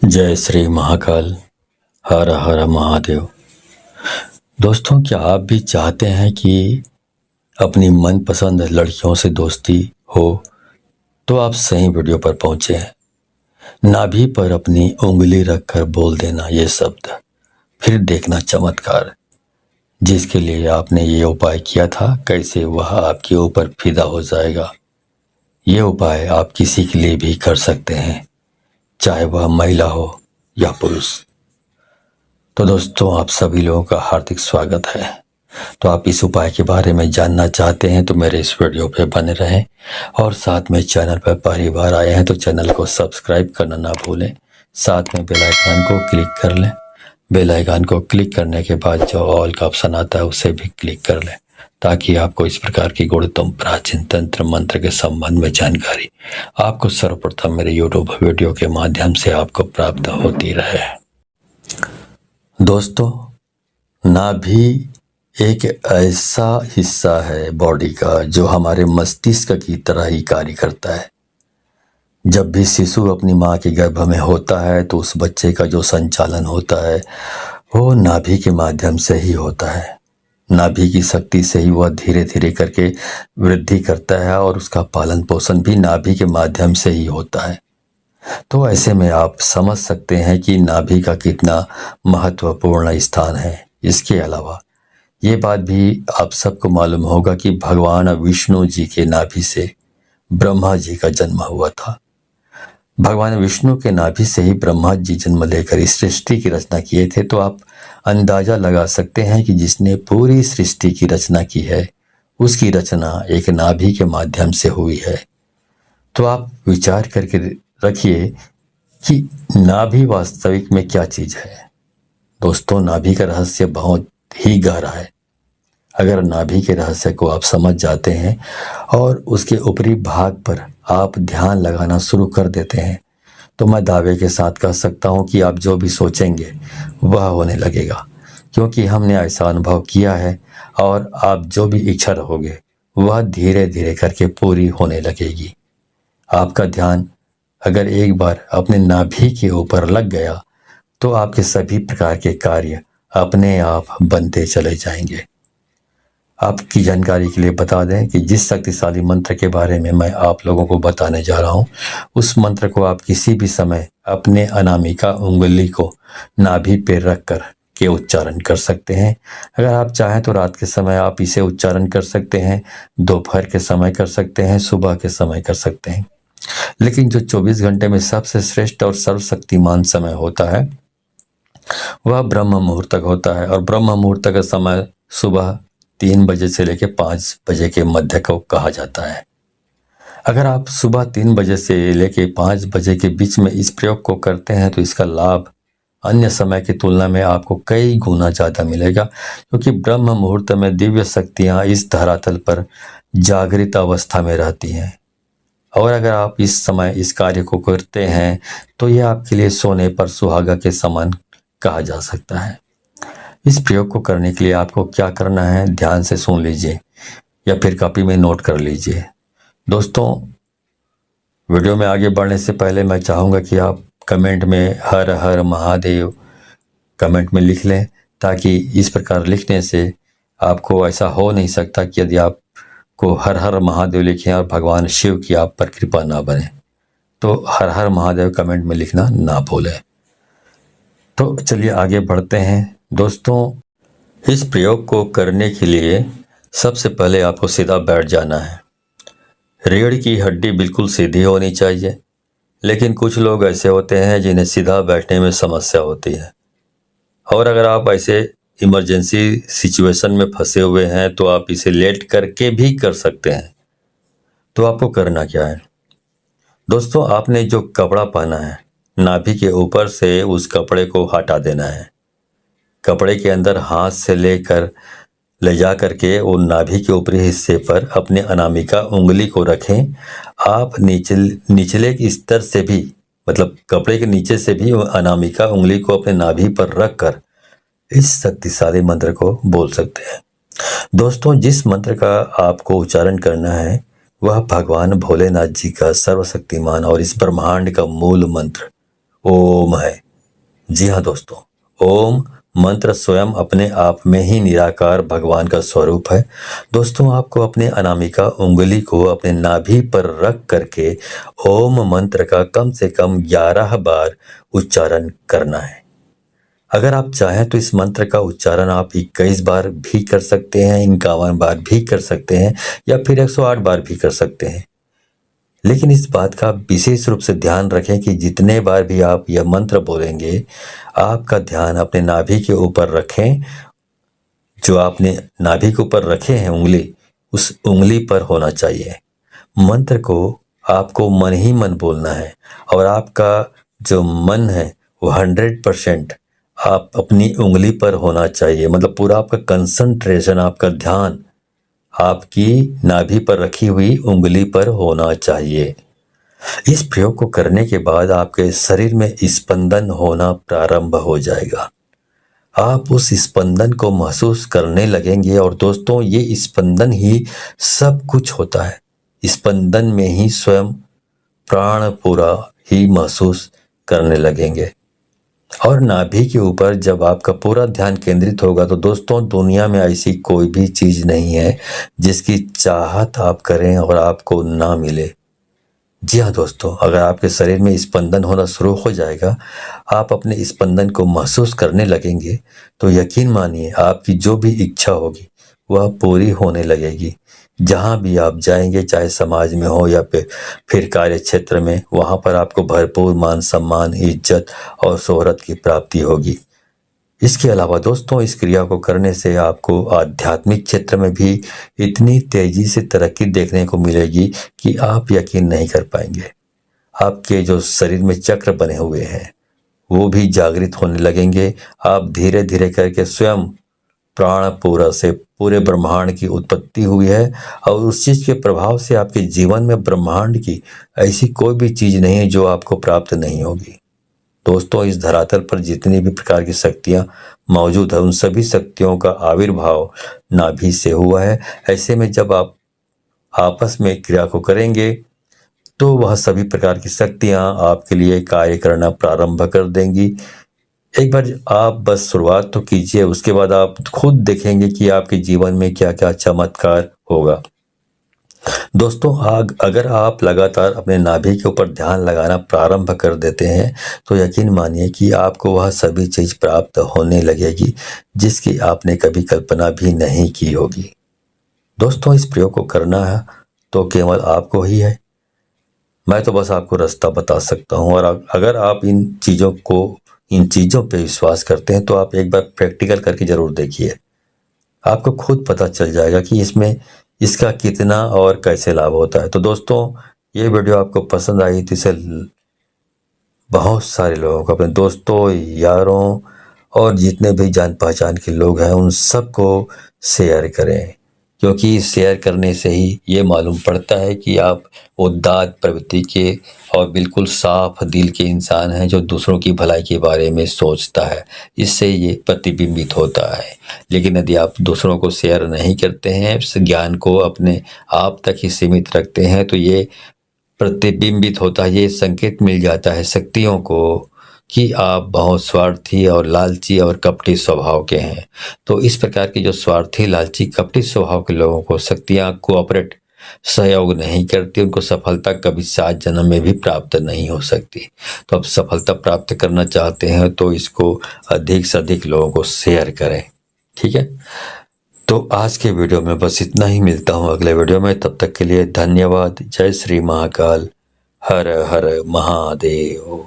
जय श्री महाकाल। हर हर महादेव। दोस्तों, क्या आप भी चाहते हैं कि अपनी मनपसंद लड़कियों से दोस्ती हो? तो आप सही वीडियो पर पहुंचे हैं। नाभि पर अपनी उंगली रखकर बोल देना ये शब्द, फिर देखना चमत्कार। जिसके लिए आपने ये उपाय किया था, कैसे वह आपके ऊपर फिदा हो जाएगा। ये उपाय आप किसी के लिए भी कर सकते हैं, चाहे वह महिला हो या पुरुष। तो दोस्तों, आप सभी लोगों का हार्दिक स्वागत है। तो आप इस उपाय के बारे में जानना चाहते हैं तो मेरे इस वीडियो पे बने रहें, और साथ में चैनल पर पहली बार आए हैं तो चैनल को सब्सक्राइब करना ना भूलें। साथ में बेल आइकन को क्लिक कर लें। बेल आइकन को क्लिक करने के बाद जो ऑल का ऑप्शन आता है उसे भी क्लिक कर लें, ताकि आपको इस प्रकार की गुणतम प्राचीन तंत्र मंत्र के संबंध में जानकारी आपको सर्वप्रथम मेरे यूट्यूब वीडियो के माध्यम से आपको प्राप्त होती रहे। दोस्तों, नाभि एक ऐसा हिस्सा है बॉडी का जो हमारे मस्तिष्क की तरह ही कार्य करता है। जब भी शिशु अपनी माँ के गर्भ में होता है तो उस बच्चे का जो संचालन होता है वो नाभि के माध्यम से ही होता है। नाभि की शक्ति से ही वह धीरे धीरे करके वृद्धि करता है, और उसका पालन पोषण भी नाभि के माध्यम से ही होता है। तो ऐसे में आप समझ सकते हैं कि नाभि का कितना महत्वपूर्ण स्थान है। इसके अलावा ये बात भी आप सबको मालूम होगा कि भगवान विष्णु जी के नाभि से ब्रह्मा जी का जन्म हुआ था। भगवान विष्णु के नाभि से ही ब्रह्मा जी जन्म लेकर इस सृष्टि की रचना किए थे। तो आप अंदाजा लगा सकते हैं कि जिसने पूरी सृष्टि की रचना की है उसकी रचना एक नाभि के माध्यम से हुई है। तो आप विचार करके रखिए कि नाभि वास्तविक में क्या चीज है। दोस्तों, नाभि का रहस्य बहुत ही गहरा है। अगर नाभि के रहस्य को आप समझ जाते हैं और उसके ऊपरी भाग पर आप ध्यान लगाना शुरू कर देते हैं तो मैं दावे के साथ कह सकता हूं कि आप जो भी सोचेंगे वह होने लगेगा, क्योंकि हमने ऐसा अनुभव किया है। और आप जो भी इच्छा रखोगे वह धीरे धीरे करके पूरी होने लगेगी। आपका ध्यान अगर एक बार अपने नाभि के ऊपर लग गया तो आपके सभी प्रकार के कार्य अपने आप बनते चले जाएंगे। आपकी जानकारी के लिए बता दें कि जिस शक्तिशाली मंत्र के बारे में मैं आप लोगों को बताने जा रहा हूं, उस मंत्र को आप किसी भी समय अपने अनामिका उंगली को नाभि पे रखकर के उच्चारण कर सकते हैं। अगर आप चाहें तो रात के समय आप इसे उच्चारण कर सकते हैं, दोपहर के समय कर सकते हैं, सुबह के समय कर सकते हैं। लेकिन जो 24 घंटे में सबसे श्रेष्ठ और सर्वशक्तिमान समय होता है वह ब्रह्म मुहूर्त तक होता है। और ब्रह्म मुहूर्त का समय सुबह 3 बजे से लेकर 5 बजे के मध्य को कहा जाता है। अगर आप सुबह 3 बजे से लेकर 5 बजे के बीच में इस प्रयोग को करते हैं तो इसका लाभ अन्य समय की तुलना में आपको कई गुना ज़्यादा मिलेगा, क्योंकि ब्रह्म मुहूर्त में दिव्य शक्तियाँ इस धरातल पर जागृत अवस्था में रहती हैं। और अगर आप इस समय इस कार्य को करते हैं तो यह आपके लिए सोने पर सुहागा के समान कहा जा सकता है। इस प्रयोग को करने के लिए आपको क्या करना है, ध्यान से सुन लीजिए या फिर कॉपी में नोट कर लीजिए। दोस्तों, वीडियो में आगे बढ़ने से पहले मैं चाहूँगा कि आप कमेंट में हर हर महादेव कमेंट में लिख लें, ताकि इस प्रकार लिखने से आपको ऐसा हो नहीं सकता कि यदि आप को हर हर महादेव लिखें और भगवान शिव की आप पर कृपा ना बने। तो हर हर महादेव कमेंट में लिखना ना भूलें। तो चलिए आगे बढ़ते हैं। दोस्तों, इस प्रयोग को करने के लिए सबसे पहले आपको सीधा बैठ जाना है। रीढ़ की हड्डी बिल्कुल सीधी होनी चाहिए, लेकिन कुछ लोग ऐसे होते हैं जिन्हें सीधा बैठने में समस्या होती है। और अगर आप ऐसे इमरजेंसी सिचुएशन में फंसे हुए हैं तो आप इसे लेट करके भी कर सकते हैं। तो आपको करना क्या है दोस्तों, आपने जो कपड़ा पहना है नाभि के ऊपर से उस कपड़े को हटा देना है। कपड़े के अंदर हाथ से लेकर ले जा करके वो नाभि के ऊपरी हिस्से पर अपने अनामिका उंगली को रखें। आप निचले स्तर से भी, मतलब कपड़े के नीचे से भी अनामिका उंगली को अपने नाभि पर रखकर इस शक्तिशाली मंत्र को बोल सकते हैं। दोस्तों, जिस मंत्र का आपको उच्चारण करना है वह भगवान भोलेनाथ जी का सर्वशक्तिमान और इस ब्रह्मांड का मूल मंत्र ओम है। जी हाँ दोस्तों, ओम मंत्र स्वयं अपने आप में ही निराकार भगवान का स्वरूप है। दोस्तों, आपको अपने अनामिका उंगली को अपने नाभि पर रख करके ओम मंत्र का कम से कम 11 बार उच्चारण करना है। अगर आप चाहें तो इस मंत्र का उच्चारण आप 21 बार भी कर सकते हैं, 51 बार भी कर सकते हैं, या फिर 108 बार भी कर सकते हैं। लेकिन इस बात का विशेष रूप से ध्यान रखें कि जितने बार भी आप यह मंत्र बोलेंगे, आपका ध्यान अपने नाभि के ऊपर रखें। जो आपने नाभि के ऊपर रखे हैं उंगली, उस उंगली पर होना चाहिए। मंत्र को आपको मन ही मन बोलना है और आपका जो मन है वो 100% आप अपनी उंगली पर होना चाहिए। मतलब पूरा आपका कंसंट्रेशन, आपका ध्यान आपकी नाभि पर रखी हुई उंगली पर होना चाहिए। इस प्रयोग को करने के बाद आपके शरीर में स्पंदन होना प्रारंभ हो जाएगा। आप उस स्पंदन को महसूस करने लगेंगे और दोस्तों, ये स्पंदन ही सब कुछ होता है। स्पंदन में ही स्वयं प्राण पूरा ही महसूस करने लगेंगे। और नाभि के ऊपर जब आपका पूरा ध्यान केंद्रित होगा तो दोस्तों, दुनिया में ऐसी कोई भी चीज नहीं है जिसकी चाहत आप करें और आपको ना मिले। जी हाँ दोस्तों, अगर आपके शरीर में स्पंदन होना शुरू हो जाएगा, आप अपने स्पंदन को महसूस करने लगेंगे, तो यकीन मानिए आपकी जो भी इच्छा होगी वह पूरी होने लगेगी। जहाँ भी आप जाएंगे, चाहे समाज में हो या फिर कार्य क्षेत्र में, वहाँ पर आपको भरपूर मान सम्मान, इज्जत और शोहरत की प्राप्ति होगी। इसके अलावा दोस्तों, इस क्रिया को करने से आपको आध्यात्मिक क्षेत्र में भी इतनी तेजी से तरक्की देखने को मिलेगी कि आप यकीन नहीं कर पाएंगे। आपके जो शरीर में चक्र बने हुए हैं वो भी जागृत होने लगेंगे। आप धीरे धीरे करके स्वयं प्राण पूरा से पूरे ब्रह्मांड की उत्पत्ति हुई है और उस चीज के प्रभाव से आपके जीवन में ब्रह्मांड की ऐसी कोई भी चीज नहीं है जो आपको प्राप्त नहीं होगी। दोस्तों, इस धरातल पर जितनी भी प्रकार की शक्तियां मौजूद है, उन सभी शक्तियों का आविर्भाव नाभि से हुआ है। ऐसे में जब आप आपस में क्रिया को करेंगे तो वह सभी प्रकार की शक्तियां आपके लिए कार्य करना प्रारंभ कर देंगी। एक बार आप बस शुरुआत तो कीजिए, उसके बाद आप खुद देखेंगे कि आपके जीवन में क्या क्या चमत्कार होगा। दोस्तों, अगर आप लगातार अपने नाभि के ऊपर ध्यान लगाना प्रारंभ कर देते हैं तो यकीन मानिए कि आपको वह सभी चीज प्राप्त होने लगेगी जिसकी आपने कभी कल्पना भी नहीं की होगी। दोस्तों, इस प्रयोग को करना है तो केवल आपको ही है। मैं तो बस आपको रास्ता बता सकता हूँ, और अगर आप इन चीजों पे विश्वास करते हैं तो आप एक बार प्रैक्टिकल करके जरूर देखिए। आपको खुद पता चल जाएगा कि इसका कितना और कैसे लाभ होता है। तो दोस्तों, ये वीडियो आपको पसंद आई तो इसे बहुत सारे लोगों को, अपने दोस्तों, यारों और जितने भी जान पहचान के लोग हैं उन सबको शेयर करें, क्योंकि शेयर करने से ही ये मालूम पड़ता है कि आप उदात्त प्रवृत्ति के और बिल्कुल साफ दिल के इंसान हैं जो दूसरों की भलाई के बारे में सोचता है। इससे ये प्रतिबिंबित होता है। लेकिन यदि आप दूसरों को शेयर नहीं करते हैं, इस ज्ञान को अपने आप तक ही सीमित रखते हैं, तो ये प्रतिबिंबित होता है, ये संकेत मिल जाता है शक्तियों को कि आप बहुत स्वार्थी और लालची और कपटी स्वभाव के हैं। तो इस प्रकार के जो स्वार्थी, लालची, कपटी स्वभाव के लोगों को शक्तियां कोऑपरेट, सहयोग नहीं करती, उनको सफलता कभी 7 जन्म में भी प्राप्त नहीं हो सकती। तो अब सफलता प्राप्त करना चाहते हैं तो इसको अधिक से अधिक लोगों को शेयर करें, ठीक है। तो आज के वीडियो में बस इतना ही। मिलता हूँ अगले वीडियो में, तब तक के लिए धन्यवाद। जय श्री महाकाल, हर हर महादेव।